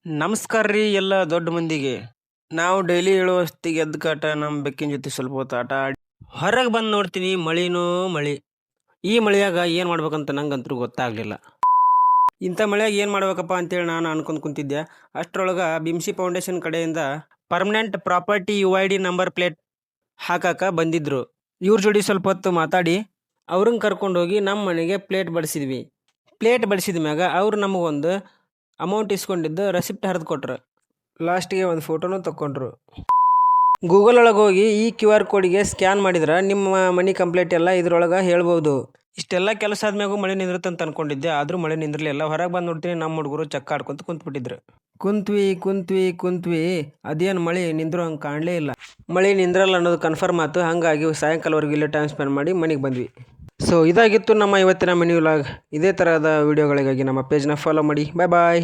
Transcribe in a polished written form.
ನಮಸ್ಕಾರ ರೀ ಎಲ್ಲ ದೊಡ್ಡ ಮಂದಿಗೆ. ನಾವು ಡೈಲಿ ಹೇಳೋ ಹೊತ್ತಿಗೆ ಎದ್ದ ಕಾಟ ನಮ್ಮ ಬೆಕ್ಕಿನ ಜೊತೆ ಸ್ವಲ್ಪ ಹೊತ್ತು ಆಟ ಆಡಿ ಹೊರಗೆ ಬಂದು ನೋಡ್ತೀನಿ ಮಳಿನೂ ಮಳಿ. ಈ ಮಳೆಯಾಗ ಏನು ಮಾಡ್ಬೇಕಂತ ನಂಗಂತೂ ಗೊತ್ತಾಗಲಿಲ್ಲ. ಇಂಥ ಮಳೆಯಾಗ ಏನು ಮಾಡ್ಬೇಕಪ್ಪ ಅಂತೇಳಿ ನಾನು ಅನ್ಕೊಂಡು ಕುಂತಿದ್ದೆ. ಅಷ್ಟರೊಳಗೆ ಬಿಮ್ಸಿ ಫೌಂಡೇಶನ್ ಕಡೆಯಿಂದ permanent property UID number plate ಹಾಕಾಕ ಬಂದಿದ್ರು. ಇವ್ರ ಜೋಡಿ ಸ್ವಲ್ಪ ಹೊತ್ತು ಮಾತಾಡಿ ಅವ್ರನ್ನ ಕರ್ಕೊಂಡೋಗಿ ನಮ್ಮ ಮನೆಗೆ ಪ್ಲೇಟ್ ಬಡಿಸಿದ್ವಿ. ಪ್ಲೇಟ್ ಬಡಿಸಿದ ಮ್ಯಾಗ ಅವ್ರು ನಮಗೊಂದು ಅಮೌಂಟ್ ಇಸ್ಕೊಂಡಿದ್ದು ರೆಸಿಪ್ಟ್ ಹರಿದು ಕೊಟ್ರು. ಲಾಸ್ಟಿಗೆ ಒಂದು ಫೋಟೋನು ತಗೊಂಡ್ರು. ಗೂಗಲ್ ಒಳಗೆ ಹೋಗಿ ಈ QR ಕೋಡಿಗೆ ಸ್ಕ್ಯಾನ್ ಮಾಡಿದ್ರೆ ನಿಮ್ಮ ಮನಿ ಕಂಪ್ಲೇಂಟ್ ಎಲ್ಲ ಇದ್ರೊಳಗೆ ಹೇಳ್ಬೋದು. ಇಷ್ಟೆಲ್ಲ ಕೆಲಸ ಆದ್ಮ್ಯಾಗೂ ಮಳೆ ನಿಂದ್ರತ್ತಂತ ಅನ್ಕೊಂಡಿದ್ದೆ, ಆದರೂ ಮಳೆ ನಿಂದ್ರಲಿಲ್ಲ. ಹೊರಗೆ ಬಂದು ನೋಡ್ತೀನಿ ನಮ್ಮ ಹುಡುಗರು ಚಕ್ಕ ಆಡ್ಕೊಂತ ಕುಂತ್ಬಿಟ್ಟಿದ್ರು. ಕುಂತ್ವಿ ಅದೇನು ಮಳೆ ನಿಂದ್ರು ಹಂಗೆ ಕಾಣಲೇ ಇಲ್ಲ. ಮಳೆ ನಿಂದ್ರಲ್ಲ ಅನ್ನೋದು ಕನ್ಫರ್ಮ್ ಆಯ್ತು. ಹಾಗಾಗಿ ಸಾಯಂಕಾಲವರೆಗೂ ಇಲ್ಲೇ ಟೈಮ್ ಸ್ಪೆಂಡ್ ಮಾಡಿ ಮನೆಗೆ ಬಂದ್ವಿ. ಸೊ ಇದಾಗಿತ್ತು ನಮ್ಮ ಇವತ್ತಿನ ಮಿನಿ ವ್ಲಾಗ್. ಇದೇ ಥರದ ವೀಡಿಯೋಗಳಿಗಾಗಿ ನಮ್ಮ ಪೇಜ್ನ ಫಾಲೋ ಮಾಡಿ. ಬಾಯ್.